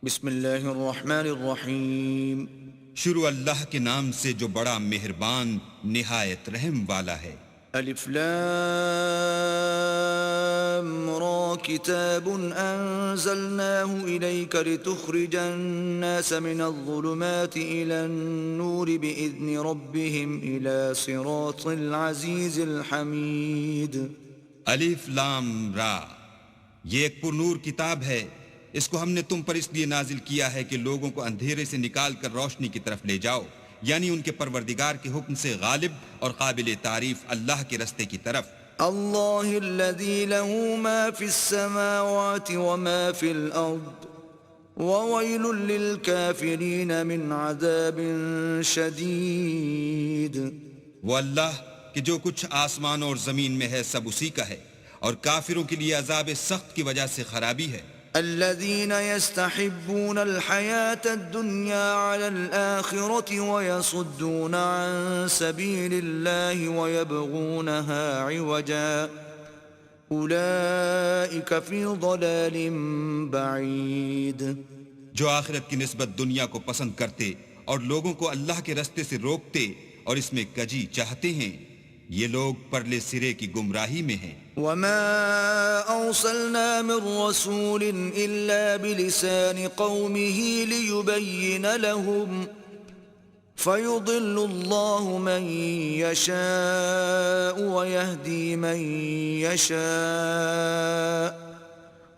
بسم اللہ الرحمن الرحیم۔ شروع اللہ کے نام سے جو بڑا مہربان نہایت رحم والا ہے۔ الف لام را کتاب انزلناه الیک لتخرج الناس من الظلمات الى النور باذن ربهم الى صراط العزیز الحمید۔ الف لام را، یہ ایک پر نور کتاب ہے، اس کو ہم نے تم پر اس لیے نازل کیا ہے کہ لوگوں کو اندھیرے سے نکال کر روشنی کی طرف لے جاؤ، یعنی ان کے پروردگار کے حکم سے غالب اور قابل تعریف اللہ کے رستے کی طرف۔ اللہ الذی له ما فی السماوات وما فی الارض وویل للکافرین من عذاب شدید۔ وہ اللہ کہ جو کچھ آسمانوں اور زمین میں ہے سب اسی کا ہے، اور کافروں کے لیے عذاب سخت کی وجہ سے خرابی ہے۔ الذين يستحبون الحياة الدنيا على الآخرة ويصدون عن سبيل الله ويبغونها عوجا أولئك في ضلال بعيد۔ جو آخرت کی نسبت دنیا کو پسند کرتے اور لوگوں کو اللہ کے رستے سے روکتے اور اس میں کجی چاہتے ہیں، یہ لوگ پرلے سرے کی گمراہی میں ہیں۔ وما أرسلنا من رسول إلا بلسان قومه ليبين لهم فيضل الله من يشاء ويهدي من يشاء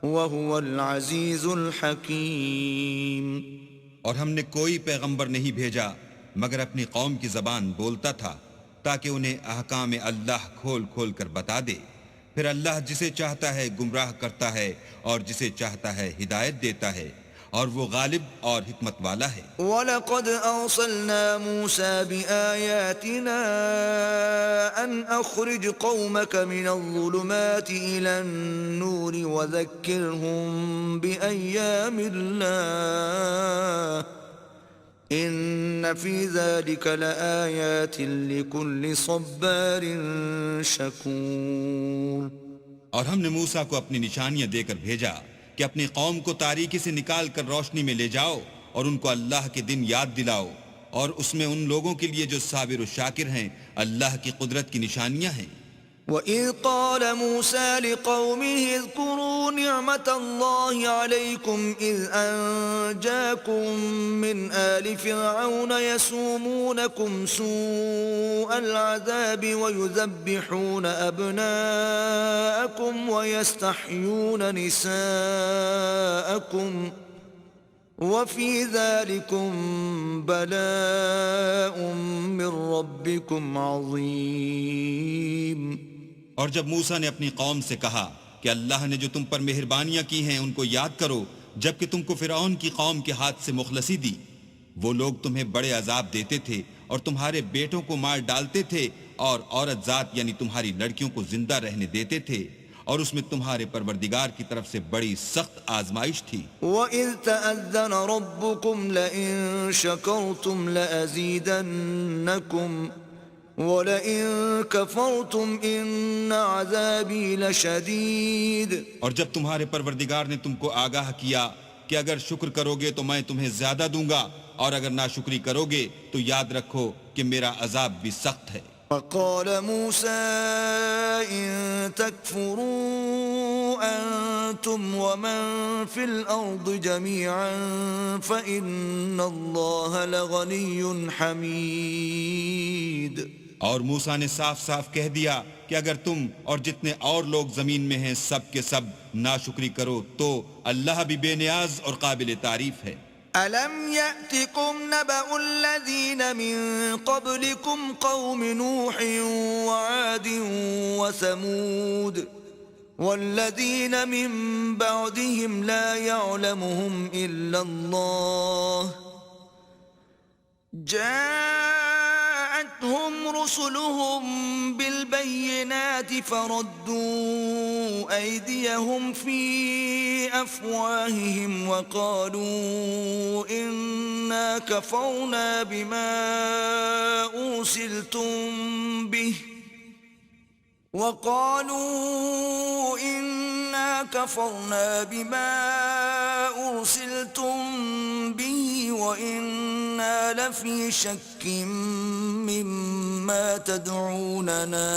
وهو العزيز الحكيم۔ اور ہم نے کوئی پیغمبر نہیں بھیجا مگر اپنی قوم کی زبان بولتا تھا تاکہ انہیں احکام اللہ کھول کھول کر بتا دے، پھر اللہ جسے چاہتا ہے گمراہ کرتا ہے اور جسے چاہتا ہے ہدایت دیتا ہے، اور وہ غالب اور حکمت والا ہے۔ وَلَقَدْ أَرْسَلْنَا مُوسَى بِآيَاتِنَا أَنْ أَخْرِجْ قَوْمَكَ مِنَ الظُّلُمَاتِ إِلَى النُّورِ وَذَكِّرْهُمْ بِأَيَّامِ اللَّهِ إِنَّ فِي ذَلِكَ لَآيَاتٍ لِكُلِّ صَبَّارٍ شَكُورٍ۔ اور ہم نے موسیٰ کو اپنی نشانیاں دے کر بھیجا کہ اپنی قوم کو تاریکی سے نکال کر روشنی میں لے جاؤ اور ان کو اللہ کے دن یاد دلاؤ، اور اس میں ان لوگوں کے لیے جو صابر و شاکر ہیں اللہ کی قدرت کی نشانیاں ہیں۔ وَإِذْ قَالَ مُوسَى لِقَوْمِهِ اذْكُرُوا نِعْمَةَ اللَّهِ عَلَيْكُمْ إِذْ أَنْجَاكُمْ مِنْ آلِ فِرْعَوْنَ يَسُومُونَكُمْ سُوءَ الْعَذَابِ وَيُذَبِّحُونَ أَبْنَاءَكُمْ وَيَسْتَحْيُونَ نِسَاءَكُمْ وَفِي ذَلِكُمْ بَلَاءٌ مِّن رَّبِّكُمْ عَظِيمٌ۔ اور جب موسیٰ نے اپنی قوم سے کہا کہ اللہ نے جو تم پر مہربانیاں کی ہیں ان کو یاد کرو جبکہ تم کو فرعون کی قوم کے ہاتھ سے مخلصی دی، وہ لوگ تمہیں بڑے عذاب دیتے تھے اور تمہارے بیٹوں کو مار ڈالتے تھے اور عورت ذات یعنی تمہاری لڑکیوں کو زندہ رہنے دیتے تھے، اور اس میں تمہارے پروردگار کی طرف سے بڑی سخت آزمائش تھی۔ وَإِذْ تَأَذَّنَ رَبُّكُمْ لَئِن شَكَرْتُمْ لَأَزِيدَنَّكُمْ وَلَئِن كَفَرْتُمْ إِنَّ عَذَابِي لَشَدِيدٌ۔ اور جب تمہارے پروردگار نے تم کو آگاہ کیا کہ اگر شکر کرو گے تو میں تمہیں زیادہ دوں گا، اور اگر ناشکری کرو گے تو یاد رکھو کہ میرا عذاب بھی سخت ہے۔ فقال موسى إن تكفروا أنتم ومن في الأرض جميعا فإن الله لغني حميد۔ اور موسیٰ نے صاف صاف کہہ دیا کہ اگر تم اور جتنے اور لوگ زمین میں ہیں سب کے سب ناشکری کرو تو اللہ بھی بے نیاز اور قابل تعریف ہے۔ أَلَمْ يَأْتِكُمْ نَبَأُ الَّذِينَ مِن قَبْلِكُمْ قَوْمِ نُوحٍ وَعَادٍ وَثَمُودَ وَالَّذِينَ مِن بَعْدِهِمْ لَا يَعْلَمُهُمْ إِلَّا اللَّهُ جَاءَتْهُمْ رُسُلُهُم بِالْبَيِّنَاتِ فَرَدُّوا أَيْدِيَهُمْ فِي أَفْوَاهِهِمْ وَقَالُوا إِنَّا كَفَرْنَا بِمَا أُرْسِلْتُمْ بِهِ وَقَالُوا إِنَّا كَفَرْنَا بِمَا أرسلتم به وإنا لفي شك مما تدعوننا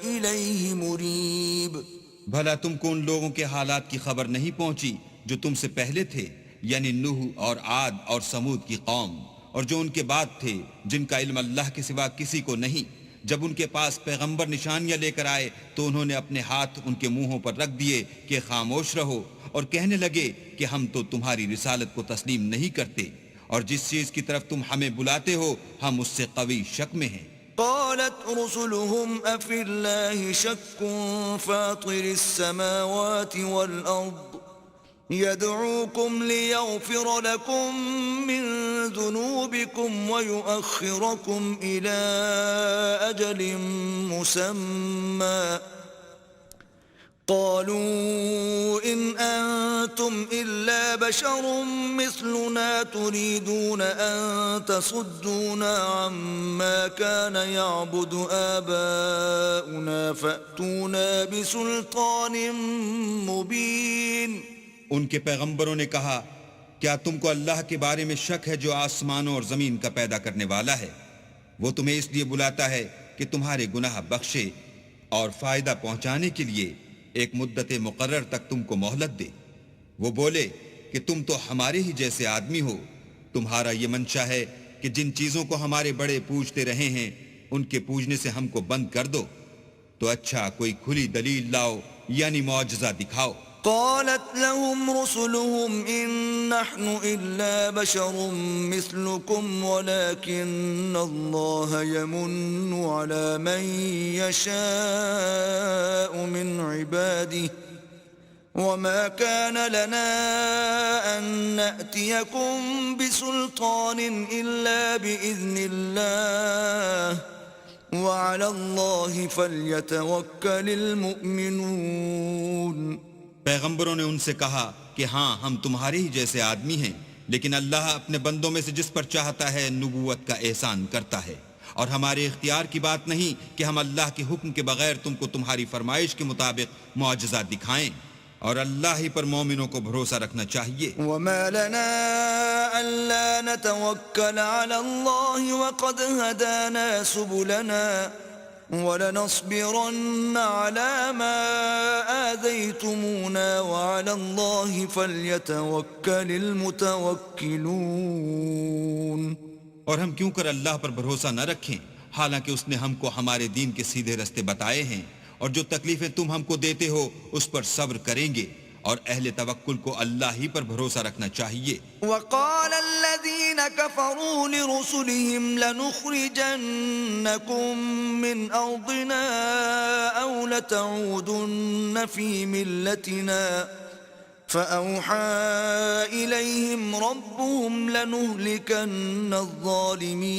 إليه مريب. بھلا تم کو ان لوگوں کے حالات کی خبر نہیں پہنچی جو تم سے پہلے تھے، یعنی نوح اور عاد اور سمود کی قوم، اور جو ان کے بعد تھے جن کا علم اللہ کے سوا کسی کو نہیں. جب ان کے پاس پیغمبر نشانیاں لے کر آئے تو انہوں نے اپنے ہاتھ ان کے منہوں پر رکھ دیے کہ خاموش رہو، اور کہنے لگے کہ ہم تو تمہاری رسالت کو تسلیم نہیں کرتے، اور جس چیز کی طرف تم ہمیں بلاتے ہو ہم اس سے قوی شک میں ہیں. قالت رسلهم أفي الله شك فاطر السماوات والأرض يدعوكم ليغفر لكم من ذنوبكم ويؤخركم إلى أجل مسمى قالوا إن أنتم إلا بشر مثلنا تريدون أن تصدونا عما كان يعبد آباؤنا فأتونا بسلطان مبين. ان کے پیغمبروں نے کہا کیا تم کو اللہ کے بارے میں شک ہے جو آسمانوں اور زمین کا پیدا کرنے والا ہے؟ وہ تمہیں اس لیے بلاتا ہے کہ تمہارے گناہ بخشے اور فائدہ پہنچانے کے لیے ایک مدت مقرر تک تم کو مہلت دے. وہ بولے کہ تم تو ہمارے ہی جیسے آدمی ہو، تمہارا یہ منشا ہے کہ جن چیزوں کو ہمارے بڑے پوجتے رہے ہیں ان کے پوجنے سے ہم کو بند کر دو، تو اچھا کوئی کھلی دلیل لاؤ یعنی معجزہ دکھاؤ. قالت لهم رسلهم إن نحن إلا بشر مثلكم ولكن الله يمن على من يشاء من عباده وما كان لنا أن نأتيكم بسلطان إلا بإذن الله وعلى الله فليتوكل المؤمنون. پیغمبروں نے ان سے کہا کہ ہاں ہم تمہارے ہی جیسے آدمی ہیں، لیکن اللہ اپنے بندوں میں سے جس پر چاہتا ہے نبوت کا احسان کرتا ہے، اور ہمارے اختیار کی بات نہیں کہ ہم اللہ کے حکم کے بغیر تم کو تمہاری فرمائش کے مطابق معجزہ دکھائیں، اور اللہ ہی پر مومنوں کو بھروسہ رکھنا چاہیے. وما لنا ألا نتوكل على الله وقد هدانا سبلنا وَلَنَصْبِرَنَّ عَلَى مَا آذَيْتُمُونَا وَعَلَى اللَّهِ فَلْيَتَوَكَّلِ الْمُتَوَكِّلُونَ. اور ہم کیوں کر اللہ پر بھروسہ نہ رکھیں حالانکہ اس نے ہم کو ہمارے دین کے سیدھے رستے بتائے ہیں، اور جو تکلیفیں تم ہم کو دیتے ہو اس پر صبر کریں گے، اور اہل توکل کو اللہ ہی پر بھروسہ رکھنا چاہیے. وقال الذين كفروا لرسلهم لنخرجنكم من أرضنا أو لتعودن في ملتنا فأوحى إليهم ربهم لنهلكن الظالمين.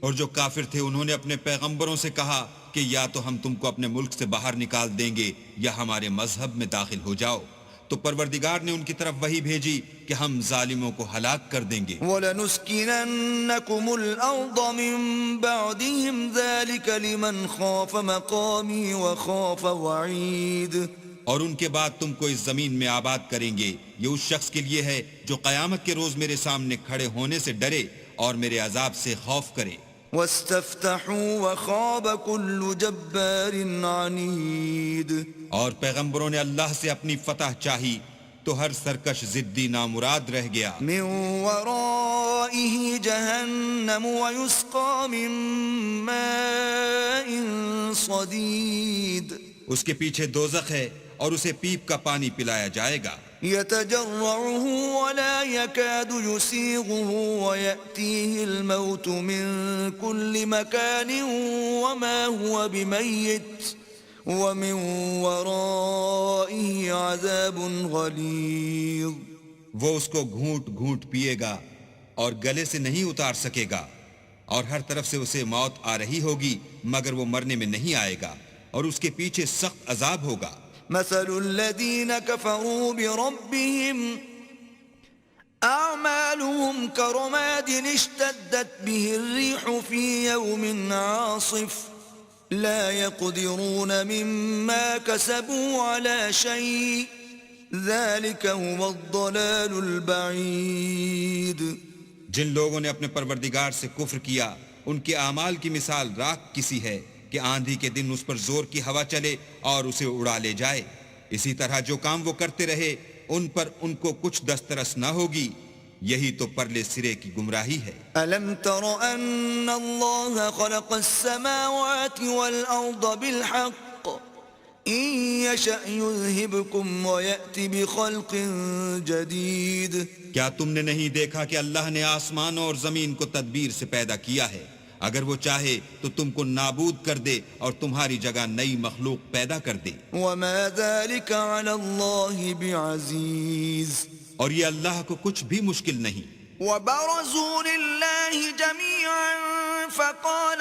اور جو کافر تھے انہوں نے اپنے پیغمبروں سے کہا کہ یا تو ہم تم کو اپنے ملک سے باہر نکال دیں گے یا ہمارے مذہب میں داخل ہو جاؤ. تو پروردگار نے ان کی طرف وحی بھیجی کہ ہم ظالموں کو ہلاک کر دیں گے. وَلَنُسْكِنَنَّكُمُ الْأَرْضَ مِن بَعْدِهِمْ ذَلِكَ لِمَنْ خَافَ مَقَامِي وَخَافَ وَعِيدِ. اور ان کے بعد تم کو اس زمین میں آباد کریں گے، یہ اس شخص کے لیے ہے جو قیامت کے روز میرے سامنے کھڑے ہونے سے ڈرے اور میرے عذاب سے خوف کرے. وَاسْتَفْتَحُوا وَخَابَ كُلُّ جَبَّارٍ عَنِيدٍ. اور پیغمبروں نے اللہ سے اپنی فتح چاہی تو ہر سرکش ضدی نامراد رہ گیا. مِن وَرَائِهِ جَهَنَّمُ وَيُسْقَى مِن مَّاءٍ صَدِيدٍ. اس کے پیچھے دوزخ ہے اور اسے پیپ کا پانی پلایا جائے گا. يتجرعه ولا يكاد يسيغه ويأتيه الموت من كل مكان وما هو بميت ومن ورائه عذاب غليظ. وہ اس کو گھونٹ گھونٹ پیے گا اور گلے سے نہیں اتار سکے گا، اور ہر طرف سے اسے موت آ رہی ہوگی مگر وہ مرنے میں نہیں آئے گا، اور اس کے پیچھے سخت عذاب ہوگا. مثل الذين كفروا بربهم أعمالهم كرماد اشتدت به الريح في يوم عاصف لا يقدرون مما كسبوا على شيء ذلك هو الضلال البعید. جن لوگوں نے اپنے پروردگار سے کفر کیا ان کے اعمال کی مثال راکھ کسی ہے کہ آندھی کے دن اس پر زور کی ہوا چلے اور اسے اڑا لے جائے. اسی طرح جو کام وہ کرتے رہے ان پر ان کو کچھ دسترس نہ ہوگی. یہی تو پرلے سرے کی گمراہی ہے. ألم تر أن الله خلق السماوات والأرض بالحق إن يشأ يذهبكم ويأتي بخلق جديد. کیا تم نے نہیں دیکھا کہ اللہ نے آسمان اور زمین کو تدبیر سے پیدا کیا ہے؟ اگر وہ چاہے تو تم کو نابود کر دے اور تمہاری جگہ نئی مخلوق پیدا کر دے. وما ذلك على الله بعزيز. اور یہ اللہ کو کچھ بھی مشکل نہیں. وبرزوا لله جميعا فقال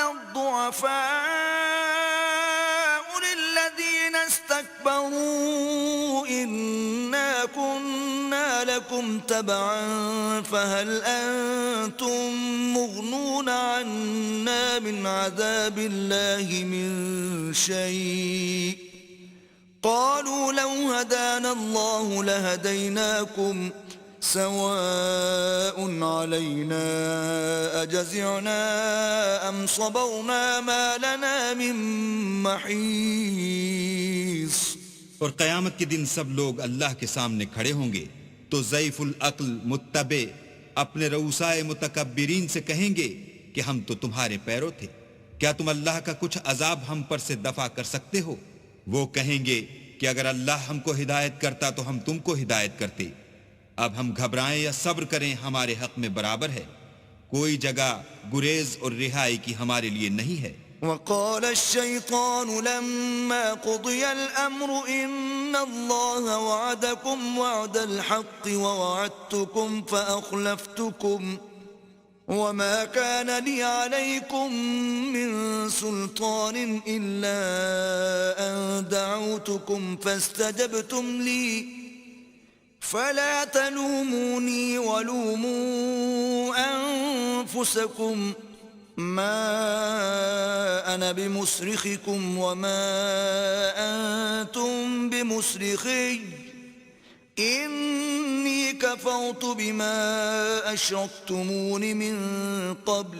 الضعفاء للذين استكبروا إنا كنا لكم تبعا فهل أنتم مغنون عنا من عذاب الله من شيء قالوا لو هدانا الله لهديناكم سواء علينا أجزعنا أم صبرنا ما لنا من محيص. اور قیامت کے دن سب لوگ اللہ کے سامنے کھڑے ہوں گے تو ضعیف العقل متبع اپنے رؤسائے متکبرین سے کہیں گے کہ ہم تو تمہارے پیرو تھے، کیا تم اللہ کا کچھ عذاب ہم پر سے دفع کر سکتے ہو؟ وہ کہیں گے کہ اگر اللہ ہم کو ہدایت کرتا تو ہم تم کو ہدایت کرتے. اب ہم گھبرائیں یا صبر کریں ہمارے حق میں برابر ہے. کوئی جگہ گریز اور رہائی کی ہمارے لیے نہیں ہے. وقال الشيطان لما قضي الأمر إن الله وعدكم وعد الحق ووعدتكم فأخلفتكم وما كان لي عليكم من سلطان إلا أن دعوتكم فاستجبتم لي فلا تلوموني ولوموا أنفسكم ما أنا بمصرخكم وما أنتم بمصرخي إني كفرت بما أشركتمون من قبل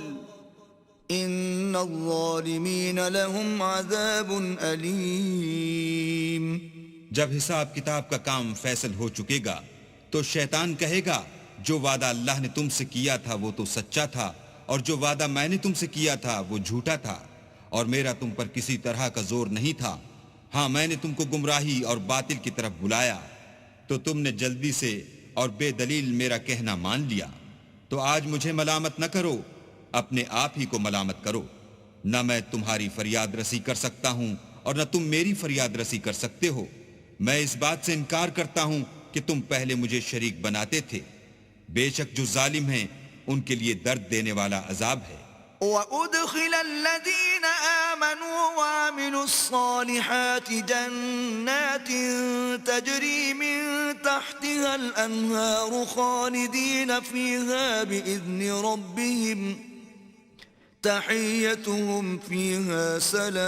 إن الظالمين لهم عذاب أليم. جب حساب کتاب کا کام فیصل ہو چکے گا تو شیطان کہے گا جو وعدہ اللہ نے تم سے کیا تھا وہ تو سچا تھا اور جو وعدہ میں نے تم سے کیا تھا وہ جھوٹا تھا اور میرا تم پر کسی طرح کا زور نہیں تھا. ہاں میں نے تم کو گمراہی اور باطل کی طرف بلایا تو تم نے جلدی سے اور بے دلیل میرا کہنا مان لیا. تو آج مجھے ملامت نہ کرو، اپنے آپ ہی کو ملامت کرو. نہ میں تمہاری فریاد رسی کر سکتا ہوں اور نہ تم میری فریاد رسی کر سکتے ہو. میں اس بات سے انکار کرتا ہوں کہ تم پہلے مجھے شریک بناتے تھے. بے شک جو ظالم ہیں ان کے لیے درد دینے والا عذاب ہے. وَأُدْخِلَ الَّذِينَ آمَنُوا وَعَمِلُوا الصَّالِحَاتِ جَنَّاتٍ تَجْرِي مِن تَحْتِهَا الْأَنْهَارُ خَالِدِينَ فِيهَا بِإِذْنِ رَبِّهِمْ تَحِيَّتُهُمْ فِيهَا سَلَامٌ.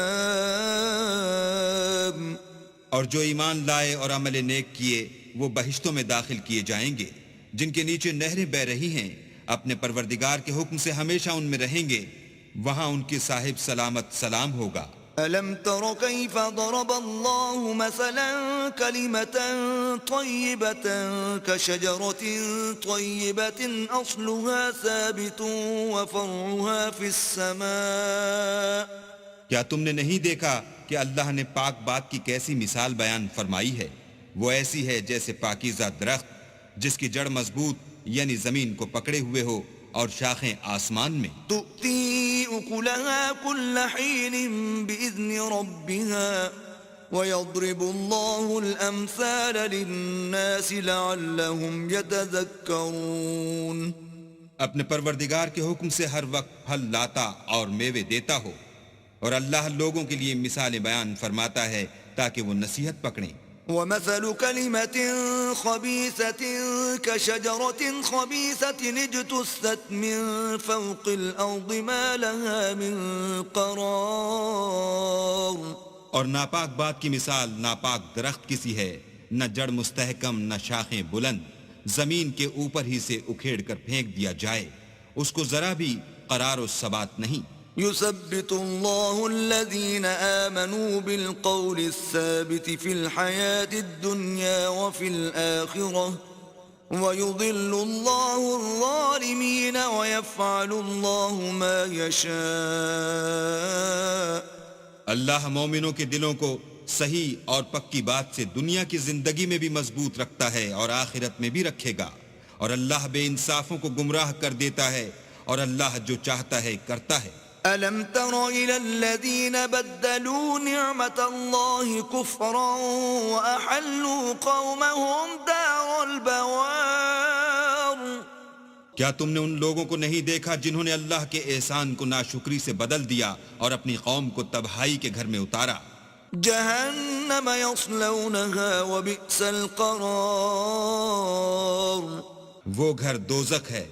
اور جو ایمان لائے اور عمل نیک کیے وہ بہشتوں میں داخل کیے جائیں گے جن کے نیچے نہریں بہ رہی ہیں. اپنے پروردگار کے حکم سے ہمیشہ ان میں رہیں گے. وہاں ان کے صاحب سلامت سلام ہوگا. أَلَمْ تَرَ كَيْفَ ضَرَبَ اللَّهُ مَثَلًا كَلِمَةً طَيِّبَةً كَشَجَرَةٍ طَيِّبَةٍ أَصْلُهَا ثَابِتٌ وَفَرْعُهَا فِي السَّمَاءِ. کیا تم نے نہیں دیکھا کہ اللہ نے پاک بات کی کیسی مثال بیان فرمائی ہے؟ وہ ایسی ہے جیسے پاکیزہ درخت جس کی جڑ مضبوط یعنی زمین کو پکڑے ہوئے ہو اور شاخیں آسمان میں. تُؤْتِي أُكُلَهَا كُلَّ حِينٍ بِإِذْنِ رَبِّهَا وَيَضْرِبُ اللَّهُ الْأَمْثَالَ لِلنَّاسِ لَعَلَّهُمْ يَتَذَكَّرُونَ. اپنے پروردگار کے حکم سے ہر وقت پھل لاتا اور میوے دیتا ہو اور اللہ لوگوں کے لیے مثالیں بیان فرماتا ہے تاکہ وہ نصیحت پکڑیں. وَمَثَلُ كَلِمَةٍ خَبِيثَةٍ كَشَجَرَةٍ خَبِيثَةٍ اجْتُثَّتْ مِنْ فَوْقِ الْأَرْضِ مَا لَهَا مِنْ قَرَارٍ. اور ناپاک بات کی مثال ناپاک درخت کسی ہے نہ جڑ مستحکم نہ شاخیں بلند، زمین کے اوپر ہی سے اکھیڑ کر پھینک دیا جائے، اس کو ذرا بھی قرار و ثبات نہیں۔ يثبت الله الذين آمنوا بالقول الثابت في الحياة الدنيا وفي الآخرة ويضل الله الظالمين ويفعل الله ما يشاء۔ اللہ مومنوں کے دلوں کو صحیح اور پکی بات سے دنیا کی زندگی میں بھی مضبوط رکھتا ہے اور آخرت میں بھی رکھے گا، اور اللہ بے انصافوں کو گمراہ کر دیتا ہے، اور اللہ جو چاہتا ہے کرتا ہے۔ أَلَمْ تَرَ إِلَى الَّذِينَ بَدَّلُوا نِعْمَةَ اللَّهِ كُفْرًا وَأَحَلُّوا قَوْمَهُمْ دَارَ الْبَوَارِ۔ کیا تم نے ان لوگوں کو نہیں دیکھا جنہوں نے اللہ کے احسان کو ناشکری سے بدل دیا اور اپنی قوم کو تباہی کے گھر میں اتارا؟ جہنم یصلونها وبئس القرار۔ وہ گھر دوزخ ہے،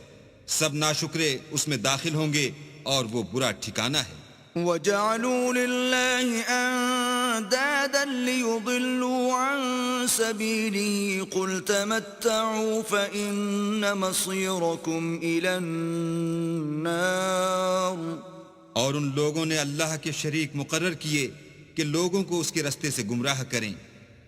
سب ناشکرے اس میں داخل ہوں گے اور وہ برا ٹھکانہ ہے۔ وَجَعَلُوا لِلَّهِ أَنْدَادًا لِيُضِلُّوا عَنْ سَبِيلِهِ قُلْ تَمَتَّعُوا فَإِنَّ مَصِيرَكُمْ إِلَى النَّارِ۔ اور ان لوگوں نے اللہ کے شریک مقرر کیے کہ لوگوں کو اس کے رستے سے گمراہ کریں،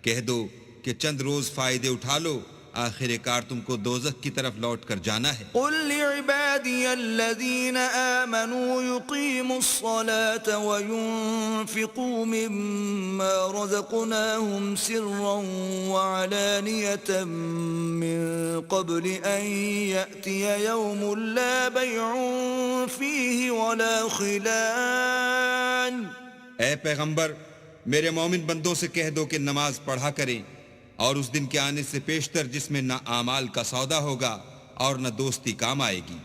کہہ دو کہ چند روز فائدے اٹھا لو، آخر کار تم کو دوزخ کی طرف لوٹ کر جانا ہے۔ قل لعبادي الذين آمنوا يقيموا الصلاة وينفقوا مما رزقناهم سرا وعلانية من قبل أن يأتي يوم لا بيع فيه ولا خلال۔ اے پیغمبر، میرے مومن بندوں سے کہہ دو کہ نماز پڑھا کریں، اور اس دن کے آنے سے پیشتر جس میں نہ اعمال کا سودا ہوگا اور نہ دوستی کام آئے گی،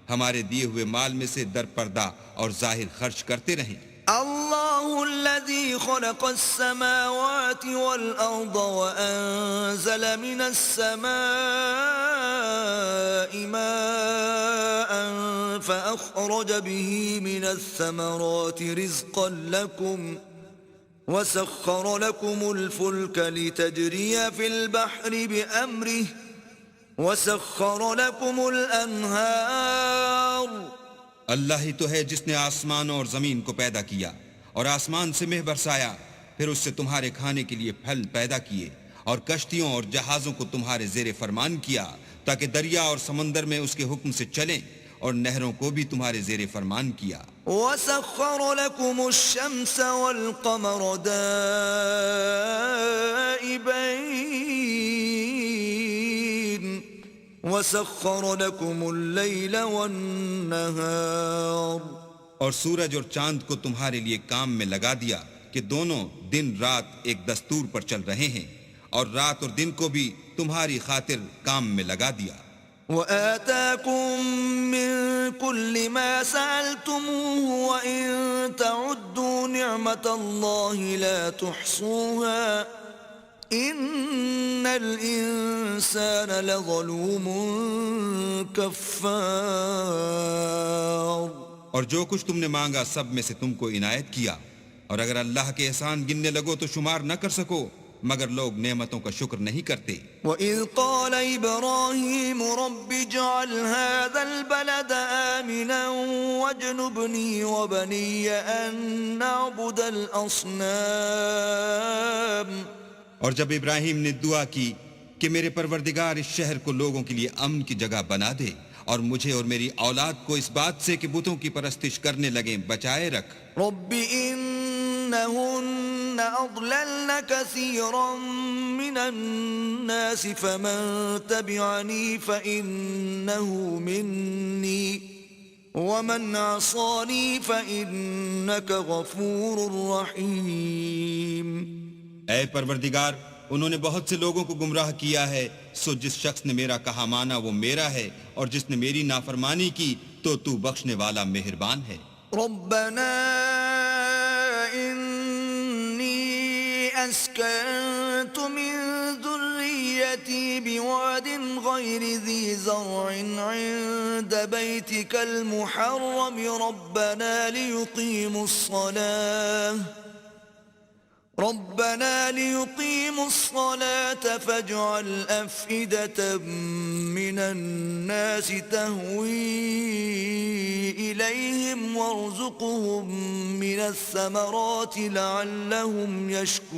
ہمارے دیے ہوئے مال میں سے در پردہ اور ظاہر خرچ کرتے رہیں۔ الله الذي خلق السماوات والأرض وأنزل من السماء ماء فأخرج به من الثمرات رزقا لكم وسخر لكم الفلك لتجري في البحر بأمره وسخر لكم الأنهار۔ اللہ ہی تو ہے جس نے آسمانوں اور زمین کو پیدا کیا اور آسمان سے مہ برسایا، پھر اس سے تمہارے کھانے کے لیے پھل پیدا کیے، اور کشتیوں اور جہازوں کو تمہارے زیر فرمان کیا تاکہ دریا اور سمندر میں اس کے حکم سے چلیں، اور نہروں کو بھی تمہارے زیر فرمان کیا۔ وَسَخَّرَ لَكُمُ الشَّمْسَ وَالْقَمَرَ دَائِبَيْنِ وَسَخَّرَ لَكُمُ اللَّيْلَ وَالنَّهَارَ۔ اور سورج اور چاند کو تمہارے لیے کام میں لگا دیا کہ دونوں دن رات ایک دستور پر چل رہے ہیں، اور رات اور دن کو بھی تمہاری خاطر کام میں لگا دیا۔ وَآتَاكُم مِّن كُلِّ مَا سَأَلْتُمُوهُ وَإِن تَعُدُّوا نِعْمَةَ اللَّهِ لَا تُحْصُوهَا إِنَّ الْإِنسَانَ لَظَلُومٌ كَفَّارٌ۔ اور جو کچھ تم نے مانگا سب میں سے تم کو عنایت کیا، اور اگر اللہ کے احسان گننے لگو تو شمار نہ کر سکو، مگر لوگ نعمتوں کا شکر نہیں کرتے۔ وَإِذْ قَالَ إِبْرَاهِيمُ رَبِّ اجْعَلْ هَذَا الْبَلَدَ آمِنًا وَاجْنُبْنِي وَبَنِيَّ أَن نَّعْبُدَ الْأَصْنَامَ۔ اور جب ابراہیم نے دعا کی کہ میرے پروردگار اس شہر کو لوگوں کے لیے امن کی جگہ بنا دے، اور مجھے اور میری اولاد کو اس بات سے کہ بتوں کی پرستش کرنے لگیں بچائے رکھ۔ رب إنهن أضللن كثيرا من الناس فمن تبعني فإنه مني ومن عصاني فإنك غفور رحيم۔ اے پروردگار، انہوں نے بہت سے لوگوں کو گمراہ کیا ہے، سو جس شخص نے میرا کہا مانا وہ میرا ہے، اور جس نے میری نافرمانی کی تو بخشنے والا مہربان ہے۔ ربنا إني أسكنت من ذريتي بواد غير ذي زرع عند بيتك المحرم ربنا ليقيموا الصلاة فاجعل أفئدة من الناس تهوي إليهم وارزقهم من الثمرات لعلهم يشكرون.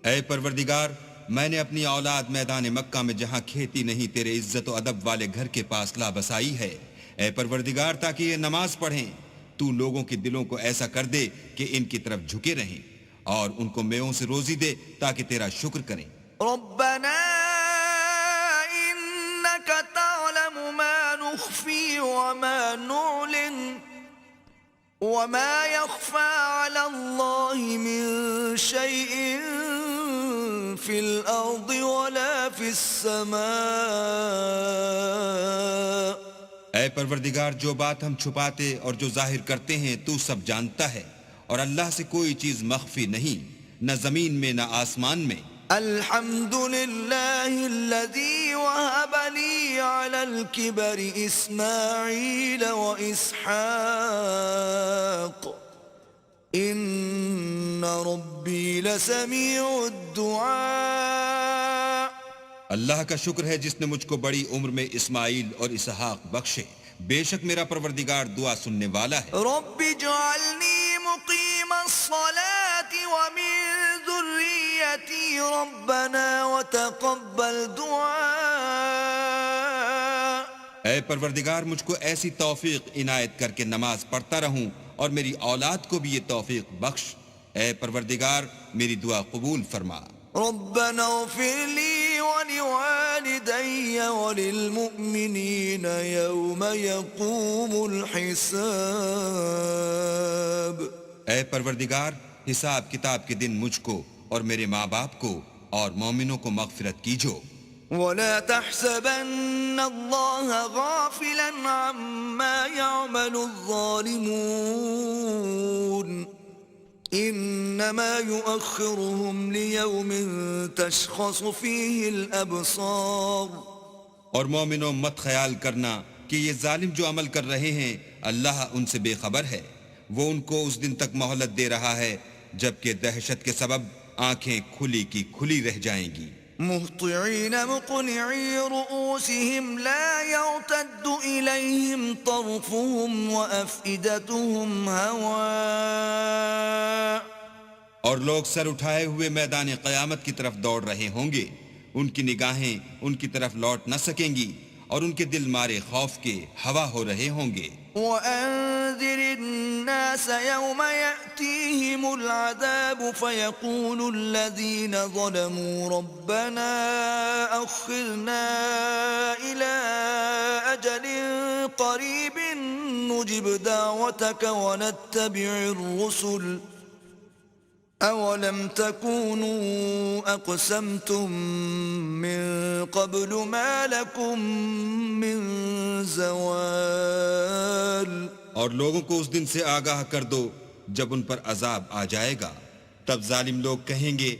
اے پروردگار، میں نے اپنی اولاد میدان مکہ میں جہاں کھیتی نہیں تیرے عزت و ادب والے گھر کے پاس لا بسائی ہے. اے پروردگار، تاکہ یہ نماز پڑھیں، تو لوگوں کے دلوں کو ایسا کر دے کہ ان کی طرف جھکے رہیں، اور ان کو میووں سے روزی دے تاکہ تیرا شکر کریں. ربنا إنك تعلم ما نخفي وما نعلن وما يخفى على الله من شيء في الأرض ولا في السماء. اے پروردگار، جو بات ہم چھپاتے اور جو ظاہر کرتے ہیں تو سب جانتا ہے، اور اللہ سے کوئی چیز مخفی نہیں، نہ زمین میں نہ آسمان میں. الحمد لله الذي وهب لي على الكبر إسماعيل وإسحاق إن ربي لسميع الدعاء. اللہ کا شکر ہے جس نے مجھ کو بڑی عمر میں اسماعیل اور اسحاق بخشے، بے شک میرا پروردگار دعا سننے والا ہے. رب اجعلني مقيم الصلاة ومن ذريتي ربنا وتقبل دعاء. اے پروردگار، مجھ کو ایسی توفیق عنایت کر کے نماز پڑھتا رہوں، اور میری اولاد کو بھی یہ توفیق بخش. اے پروردگار، میری دعا قبول فرما. ربنا اغفر لي ولوالدي وللمؤمنين يوم يقوم الحساب. اے پروردگار، حساب کتاب کے دن مجھ کو اور میرے ماں باپ کو اور مومنوں کو مغفرت کیجو. ولا تحسبن الله غافلا عما يعمل الظالمون انما يؤخرهم ليوم تشخص فيه الابصار. اور مومنوں، مت خیال کرنا کہ یہ ظالم جو عمل کر رہے ہیں اللہ ان سے بے خبر ہے. وہ ان کو اس دن تک مہلت دے رہا ہے جبکہ دہشت کے سبب آنکھیں کھلی کی کھلی رہ جائیں گی. مهطعين مقنعي رؤوسهم لا يرتد إليهم طرفهم وأفئدتهم هواء. اور لوگ سر اٹھائے ہوئے میدان قیامت کی طرف دوڑ رہے ہوں گے، ان کی نگاہیں ان کی طرف لوٹ نہ سکیں گی، اور ان کے دل مارے خوف کے ہوا ہو رہے ہوں گے. وأنذر الناس يوم يأتيهم العذاب فيقول الذين ظلموا ربنا أخرنا إلى أجل قريب نجب دعوتك ونتبع الرسل أولم تكونوا أقسمتم من قبل ما لكم من زوال. اور لوگوں کو اس دن سے آگاہ کر دو جب ان پر عذاب آ جائے گا. تب ظالم لوگ کہیں گے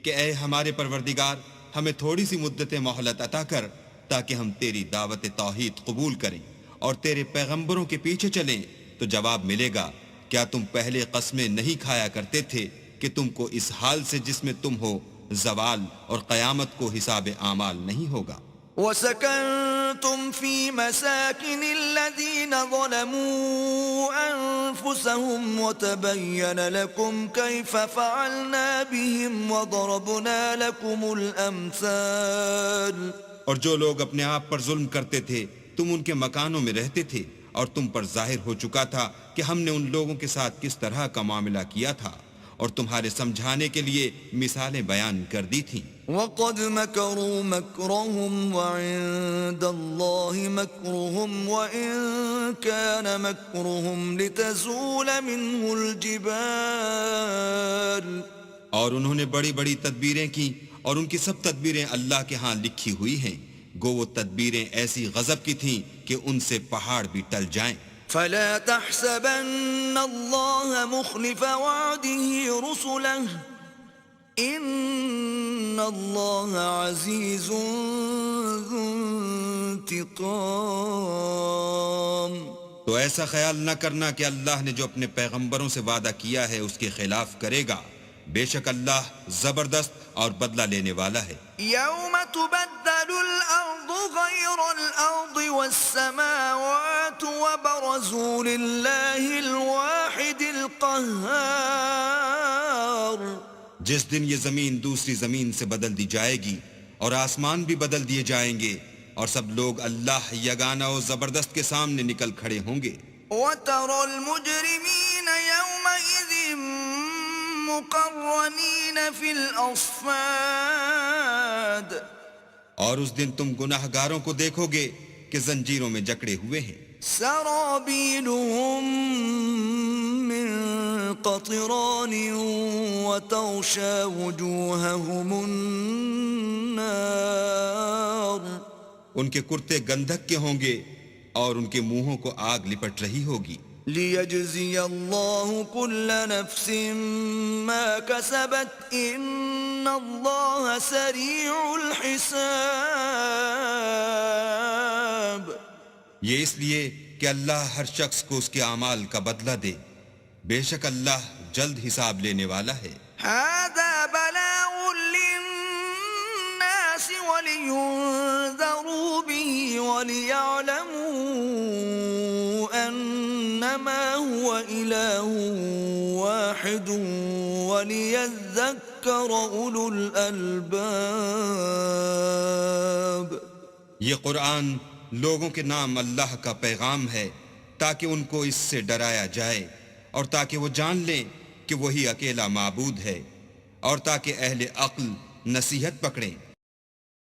کہ اے ہمارے پروردگار، ہمیں تھوڑی سی مدت مہلت عطا کر تاکہ ہم تیری دعوت توحید قبول کریں اور تیرے پیغمبروں کے پیچھے چلیں. تو جواب ملے گا، کیا تم پہلے قسمیں نہیں کھایا کرتے تھے کہ تم کو اس حال سے جس میں تم ہو زوال اور قیامت کو حساب اعمال نہیں ہوگا. وسكنتم في مساكن الذين ظلموا أنفسهم وتبين لكم كيف فعلنا بهم وضربنا لكم الأمثال. اور جو لوگ اپنے آپ پر ظلم کرتے تھے تم ان کے مکانوں میں رہتے تھے، اور تم پر ظاہر ہو چکا تھا کہ ہم نے ان لوگوں کے ساتھ کس طرح کا معاملہ کیا تھا، اور تمہارے سمجھانے کے لیے مثالیں بیان کر دی تھیں. وقد مكروا مكرهم وعند الله مكرهم وإن كان مكرهم لتزول منه الجبال. اور انہوں نے بڑی بڑی تدبیریں کی، اور ان کی سب تدبیریں اللہ کے ہاں لکھی ہوئی ہیں. گو وہ تدبیریں ایسی غضب کی تھیں کہ ان سے پہاڑ بھی ٹل جائیں. فلا تحسبن الله مخلف وعده رسله ان الله عزيز ذو انتقام. تو ایسا خیال نہ کرنا کہ اللہ نے جو اپنے پیغمبروں سے وعدہ کیا ہے اس کے خلاف کرے گا، بے شک اللہ زبردست اور بدلہ لینے والا ہے۔ يوم تبدل الأرض غير الأرض والسماوات وبرزوا لله الواحد القهار۔ جس دن یہ زمین دوسری زمین سے بدل دی جائے گی اور آسمان بھی بدل دیے جائیں گے اور سب لوگ اللہ یگانہ و زبردست کے سامنے نکل کھڑے ہوں گے۔ وترى المجرمين يومئذ مقرنين في الأصفاد۔ اور اس دن تم گناہ گاروں کو دیکھو گے کہ زنجیروں میں جکڑے ہوئے ہیں۔ سرابيلهم من قطران وتغشى وجوههم النار۔ ان کے کرتے گندھک کے ہوں گے اور ان کے منہوں کو آگ لپٹ رہی ہوگی۔ ليجزي الله كل نفس ما كسبت إن الله سريع الحساب۔ یہ اس لیے کہ اللہ ہر شخص کو اس کے اعمال کا بدلہ دے، بے شک اللہ جلد حساب لینے والا ہے۔ هذا بلاغ للناس ولينذروا به وليعلموا أنما هو إله واحد وليذكر أولو الألباب۔ یہ قرآن لوگوں کے نام اللہ کا پیغام ہے تاکہ ان کو اس سے ڈرایا جائے اور تاکہ وہ جان لیں کہ وہی اکیلا معبود ہے، اور تاکہ اہل عقل نصیحت پکڑیں۔